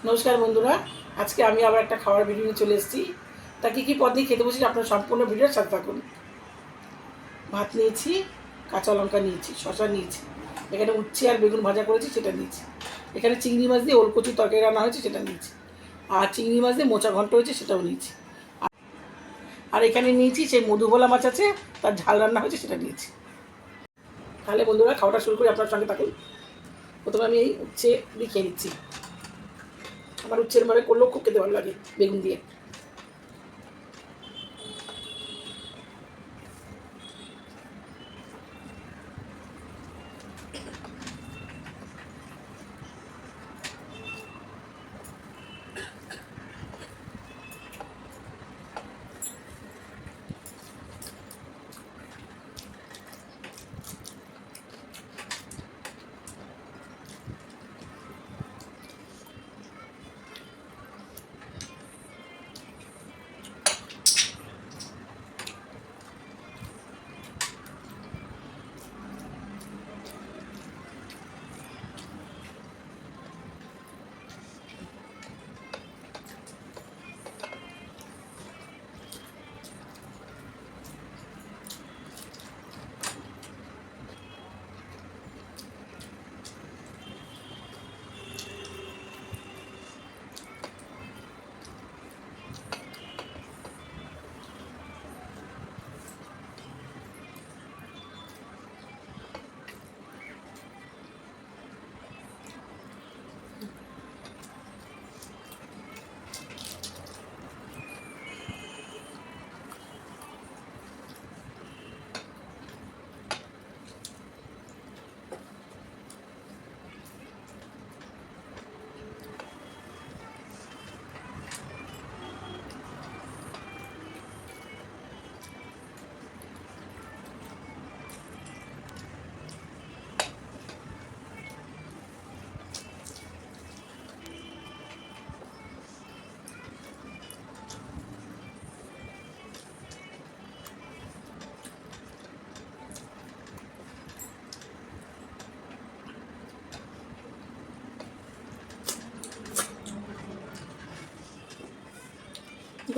নমস্কার বন্ধুরা, আজকে আমি আবার একটা খাবার ভিডিও নিয়ে চলে এসেছি। তা কী কী পদ দিয়ে খেতে বসেছি আপনার সম্পূর্ণ ভিডিওর সাথে থাকুন। ভাত নিয়েছি, কাঁচা লঙ্কা নিয়েছি, শশা নিয়েছি, এখানে উচ্ছে আর বেগুন ভাজা করেছি সেটা নিয়েছি, এখানে চিংড়ি মাছ দিয়ে ওলকচি তরকারি রান্না হয়েছে সেটা নিয়েছি, আর চিংড়ি মাছ দিয়ে মোচা ঘন্ট হয়েছে সেটাও নিয়েছি, আর এখানে নিয়েছি সেই মধুভোলা মাছ আছে তার ঝাল রান্না হয়েছে সেটা নিয়েছি। তাহলে বন্ধুরা খাওয়াটা শুরু করি, আপনার সঙ্গে থাকুন। প্রথমে আমি এই উচ্ছে দিয়ে খেয়ে নিচ্ছি। আমার উচ্ছের ভাবে করলেও খুব খেতে ভালো লাগে বেগুন দিয়ে।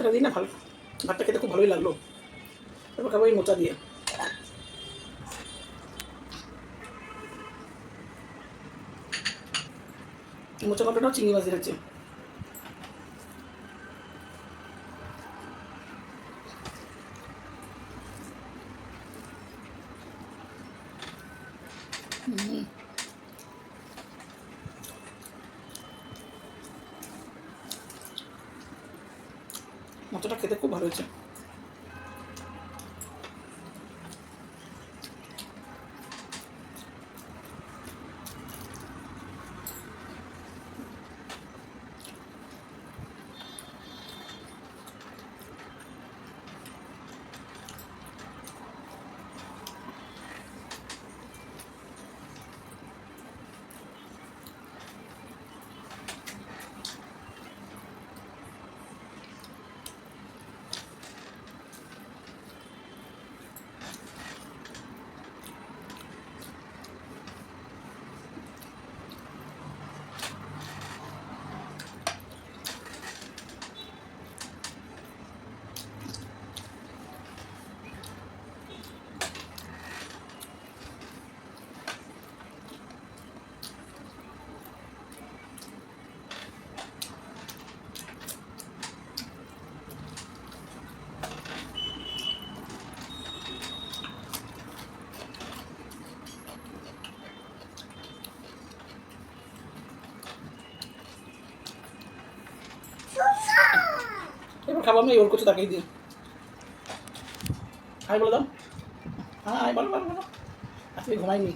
এটা দিই না, ভালো ভাতটা খেতে খুব ভালোই লাগলো। তারপর খাবো এই মোচা দিয়ে। মোচা ঘন্টটাও চিংড়ি মাছ দিয়ে হচ্ছে। মোচাটা খেতে খুব ভালো হয়েছে। এবার খাবো আমি ওর কিছু তাকেই দিই। হাই বলে দাও। হ্যাঁ হাই বলো বলো বলো। আজকে ঘুমাইনি।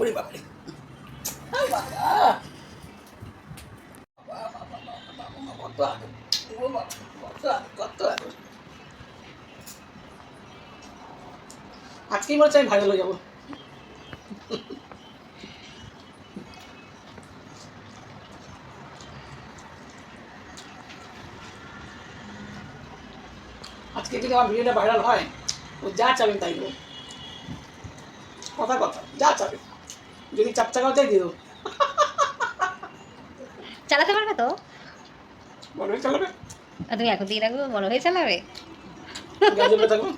ওরে বাবারে, কত আদর, ও বাবা, কত আদর, কত আদর। আজকেই মনে হচ্ছে আমি ভাইরাল হয়ে যাবো। আজকে যদি আমার ভিডিওটা ভাইরাল হয়, ও যা চাবেন তাই দেবো। কথা কথা যা চাবে, যদি 4 চাকাও চাই দিয়ে দেবো। চালাতে পারবে তো? বড় হয়ে চালাবে, আর তুমি এখন দিয়ে রাখবো, বড় হয়ে চালাবে। গাজলে থাকবো।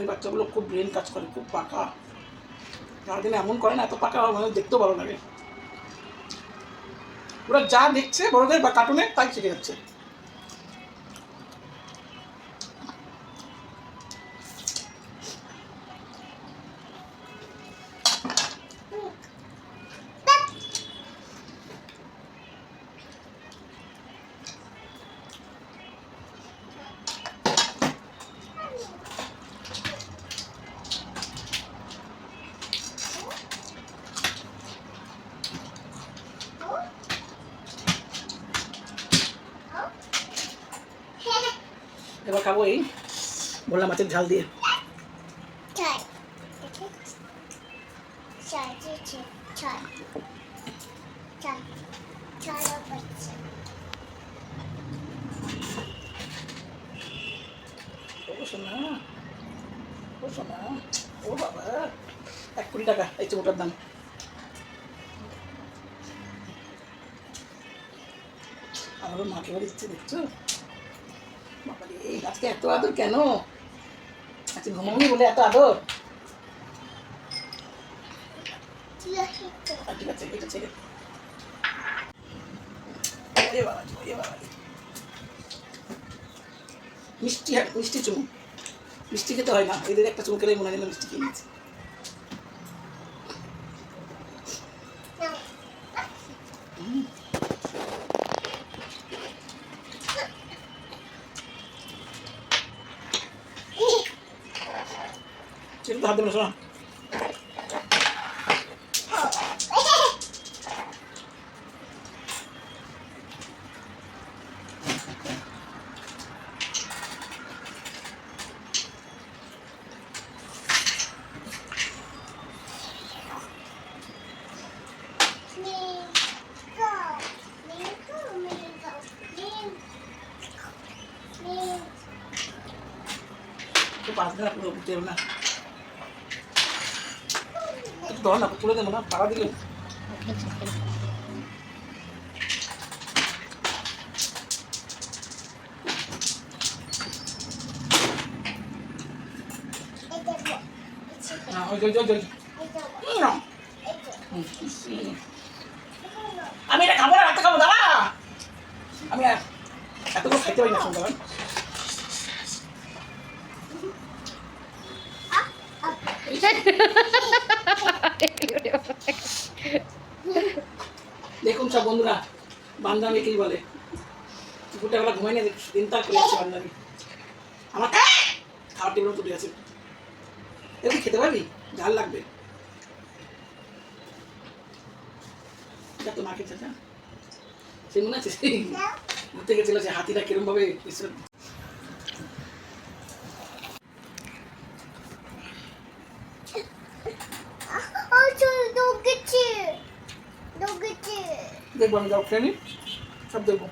এই বাচ্চাগুলো খুব ব্রেন কাজ করে, খুব পাকা। সারাদিনে এমন করে না, এত পাকা মানে দেখতেও ভালো লাগে। ওরা যা দেখছে বড়দের বা কার্টুনে তাই শিখে যাচ্ছে। এবার খাবো এই ভোলা মাছের ঝাল দিয়ে। ও সোনা, ও সোনা, ও বাবা, 1 কোটি টাকা এই চুমুটার দাম। আমারও মাকে বাড়ি দিচ্ছে, দেখছো বাবা রে, আজকে এত আদর কেন? আজকে ঘুমাবি বলে এত আদর? ঠিক আছে, এটা ছেড়ে। ওরে বাবা, ওরে বাবা, মিষ্টি, মিষ্টি চুমু। মিষ্টি খেতে হয় না, এদের একটা চুমু খেলেই মনে হয় মিষ্টি খেয়ে নিয়েছে। সেটা তো হাত দেবে না শোনা। তো 5 দিন আপনি উঠতে হবে না, একটু ধর না, তুলে দেবো না, পাড়া দিলে। না ওই আমি এটা খাবো না, রাতে খাবো, দাঁড়া। আমি এতগুলো খাইতে পারি না সন্ধ্যাবেলা। দেখুন সব বন্ধুরা, বান্ধবী কি বলে, দুপুরবেলা ঘুমাই না, চিন্তা করে আছে বান্ধবী। আমার খাওয়ার টেবিল তুলে আছে, এগুলো খেতে পারবি, ঝাল লাগবে। এটা তো মাকে চাচা সে মনে আছে, সেই ঘুরতে গেছিল, সে হাতিটা কিরম ভাবে দেখবো। আমি যাও ট্রেনে সব দেখবো।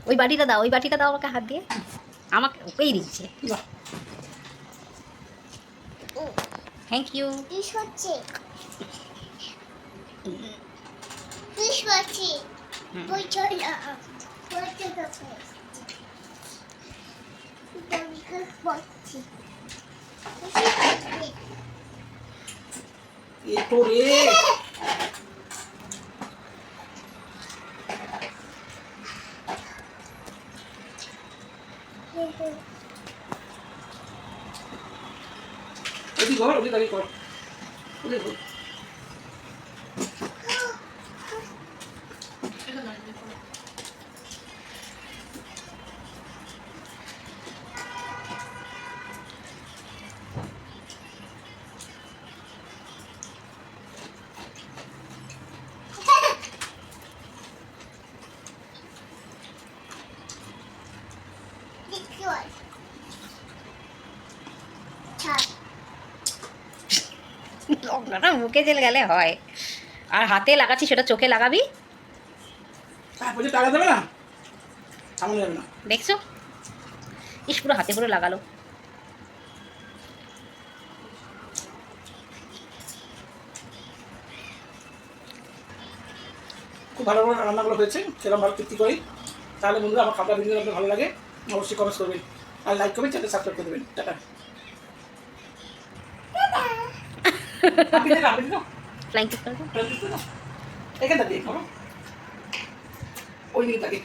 ওই বাটিটা দাও, ওই বাটিটা দাও আমাকে হাত দিয়ে, আমাকে ওকেই দিচ্ছে। Thank you. একটু রে ওদি ঘর, ওদি দাঁড়িয়ে কর, ওদি ঘর। ওটা মুখে জেল গেলে হয়, আর হাতে লাগাচ্ছি সেটা চোখে লাগাবি। তারপরে টাকা দেবে না, সামনে যাবে না। দেখছো, ইস পুরো হাতে পুরো লাগালো। খুব ভালো ভালো রান্নাগুলো হয়েছে, সেরকম ভালো তৃপ্তি করি। তাহলে বন্ধুরা আমার খাবার ভিডিও আপনার ভালো লাগে অবশ্যই কমেন্টস করবেন, আর লাইক করবেন, চ্যানেল সাবস্ক্রাইব করে দেবেন। টাটা। ফ্লাইং কিস করে দাও। এখানটা দিয়ে খাবো, ওই দিকে তাকে।